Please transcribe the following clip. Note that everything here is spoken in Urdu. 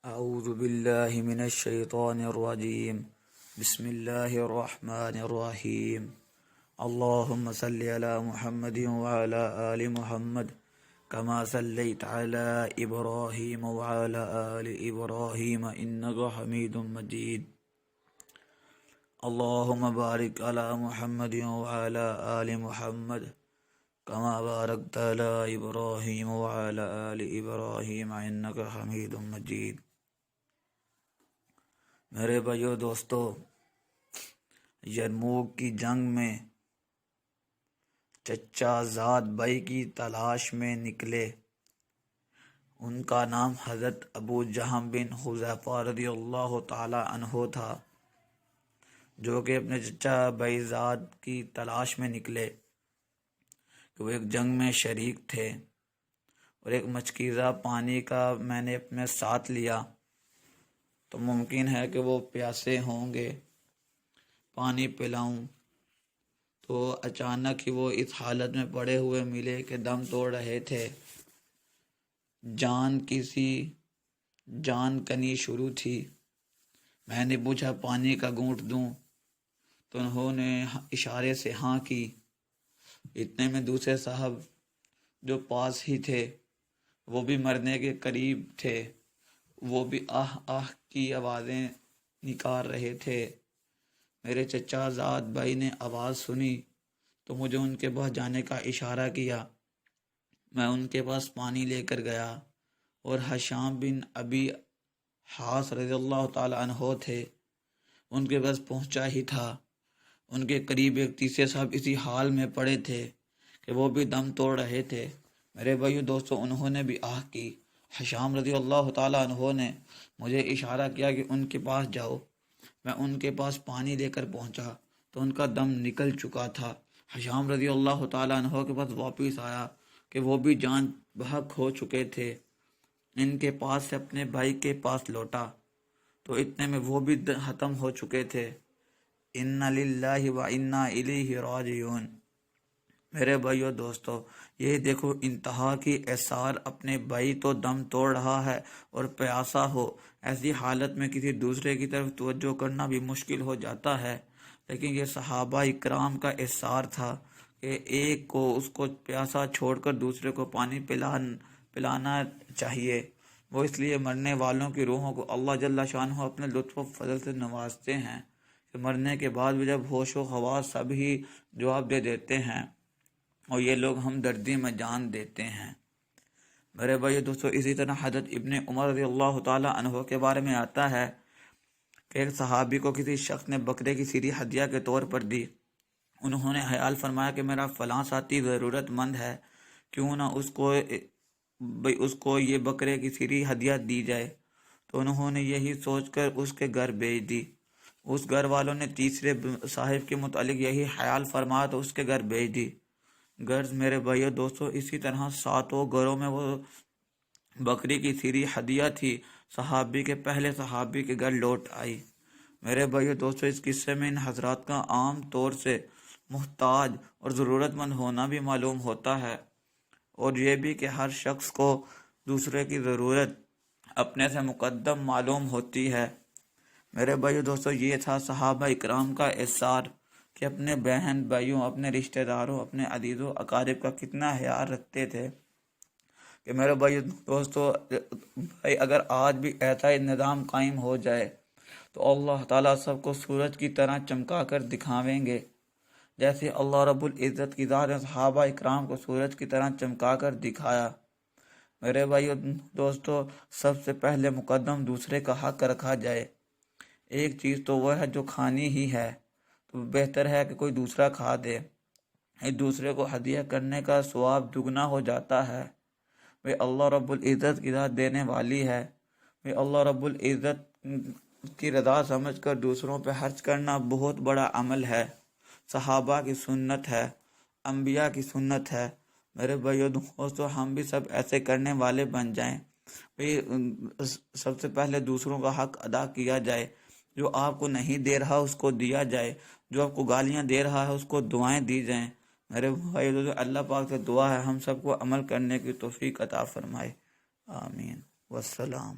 أعوذ بالله من الشيطان الرجيم. بسم الله الرحمن الرحيم. اللهم صل على محمد وعلى آل محمد كما صليت على إبراهيم وعلى آل إبراهيم إنك حميد مجيد. اللهم بارك على محمد وعلى آل محمد كما باركت على إبراهيم وعلى آل إبراهيم إنك حميد مجيد. میرے بھائیو دوستو، یرموک کی جنگ میں چچا زاد بھائی کی تلاش میں نکلے. ان کا نام حضرت ابو جہم بن حذیفہ رضی اللہ تعالی عنہ تھا، جو کہ اپنے چچا بھائی زاد کی تلاش میں نکلے کہ وہ ایک جنگ میں شریک تھے، اور ایک مشکیزہ پانی کا میں نے اپنے ساتھ لیا تو ممکن ہے کہ وہ پیاسے ہوں گے، پانی پلاؤں. تو اچانک ہی وہ اس حالت میں پڑے ہوئے ملے کہ دم توڑ رہے تھے، جان کنی شروع تھی. میں نے پوچھا پانی کا گھونٹ دوں، تو انہوں نے اشارے سے ہاں کی. اتنے میں دوسرے صاحب جو پاس ہی تھے، وہ بھی مرنے کے قریب تھے، وہ بھی آہ آہ کی آوازیں نکال رہے تھے. میرے چچا زاد بھائی نے آواز سنی تو مجھے ان کے پاس جانے کا اشارہ کیا. میں ان کے پاس پانی لے کر گیا، اور ہشام بن ابی حاص رضی اللہ تعالی عنہ تھے، ان کے پاس پہنچا ہی تھا. ان کے قریب ایک تیسرے صاحب اسی حال میں پڑے تھے کہ وہ بھی دم توڑ رہے تھے. میرے بھائیو دوستو، انہوں نے بھی آہ کی. ہشام رضی اللہ تعالی عنہ نے مجھے اشارہ کیا کہ ان کے پاس جاؤ. میں ان کے پاس پانی لے کر پہنچا تو ان کا دم نکل چکا تھا. ہشام رضی اللہ تعالی عنہ کے پاس واپس آیا کہ وہ بھی جان بحق ہو چکے تھے. ان کے پاس سے اپنے بھائی کے پاس لوٹا تو اتنے میں وہ بھی ختم ہو چکے تھے. انا للہ و انا الیہ راجعون. میرے بھائیو دوستو، یہ دیکھو انتہا کی اثار. اپنے بھائی تو دم توڑ رہا ہے اور پیاسا ہو، ایسی حالت میں کسی دوسرے کی طرف توجہ کرنا بھی مشکل ہو جاتا ہے. لیکن یہ صحابہ اکرام کا اثار تھا کہ ایک کو اس کو پیاسا چھوڑ کر دوسرے کو پانی پلانا چاہیے. وہ اس لیے مرنے والوں کی روحوں کو اللہ جل شانہ اپنے لطف و فضل سے نوازتے ہیں کہ مرنے کے بعد بھی جب ہوش و حواس سب ہی جواب دے دیتے ہیں، اور یہ لوگ ہمدردی میں جان دیتے ہیں. میرے بھائی دوستو، اسی طرح حضرت ابن عمر رضی اللہ تعالی عنہ کے بارے میں آتا ہے کہ ایک صحابی کو کسی شخص نے بکرے کی سیری ہدیہ کے طور پر دی. انہوں نے خیال فرمایا کہ میرا فلاں ساتھی ضرورت مند ہے، کیوں نہ اس کو یہ بکرے کی سیری ہدیہ دی جائے. تو انہوں نے یہی سوچ کر اس کے گھر بھیج دی. اس گھر والوں نے تیسرے صاحب کے متعلق یہی خیال فرمایا تو اس کے گھر بھیج دی. غرض میرے بھائیو دوستو، اسی طرح 7 گھروں میں وہ بکری کی سیری ہدیہ تھی، صحابی کے پہلے صحابی کے گھر لوٹ آئی. میرے بھائیو دوستو، اس قصے میں ان حضرات کا عام طور سے محتاج اور ضرورت مند ہونا بھی معلوم ہوتا ہے، اور یہ بھی کہ ہر شخص کو دوسرے کی ضرورت اپنے سے مقدم معلوم ہوتی ہے. میرے بھائیو دوستو، یہ تھا صحابہ اکرام کا اثار کہ اپنے بہن بھائیوں، اپنے رشتہ داروں، اپنے عزیزوں اقارب کا کتنا خیال رکھتے تھے. کہ میرے بھائی دوستو، اگر آج بھی ایسا نظام قائم ہو جائے تو اللہ تعالیٰ سب کو سورج کی طرح چمکا کر دکھاویں گے، جیسے اللہ رب العزت کی ذات نے صحابہ اکرام کو سورج کی طرح چمکا کر دکھایا. میرے بھائی دوستو، سب سے پہلے مقدم دوسرے کا حق رکھا جائے. ایک چیز تو وہ ہے جو کھانی ہی ہے، تو بہتر ہے کہ کوئی دوسرا کھا دے. ایک دوسرے کو ہدیہ کرنے کا ثواب دگنا ہو جاتا ہے. وہ اللہ رب العزت کی ذات دینے والی ہے. وہ اللہ رب العزت کی رضا سمجھ کر دوسروں پہ خرچ کرنا بہت بڑا عمل ہے. صحابہ کی سنت ہے، انبیاء کی سنت ہے. میرے بھائیو دوستو، ہم بھی سب ایسے کرنے والے بن جائیں. سب سے پہلے دوسروں کا حق ادا کیا جائے. جو آپ کو نہیں دے رہا اس کو دیا جائے، جو آپ کو گالیاں دے رہا ہے اس کو دعائیں دی جائیں. میرے بھائی اللہ پاک سے دعا ہے ہم سب کو عمل کرنے کی توفیق عطا فرمائے. آمین والسلام.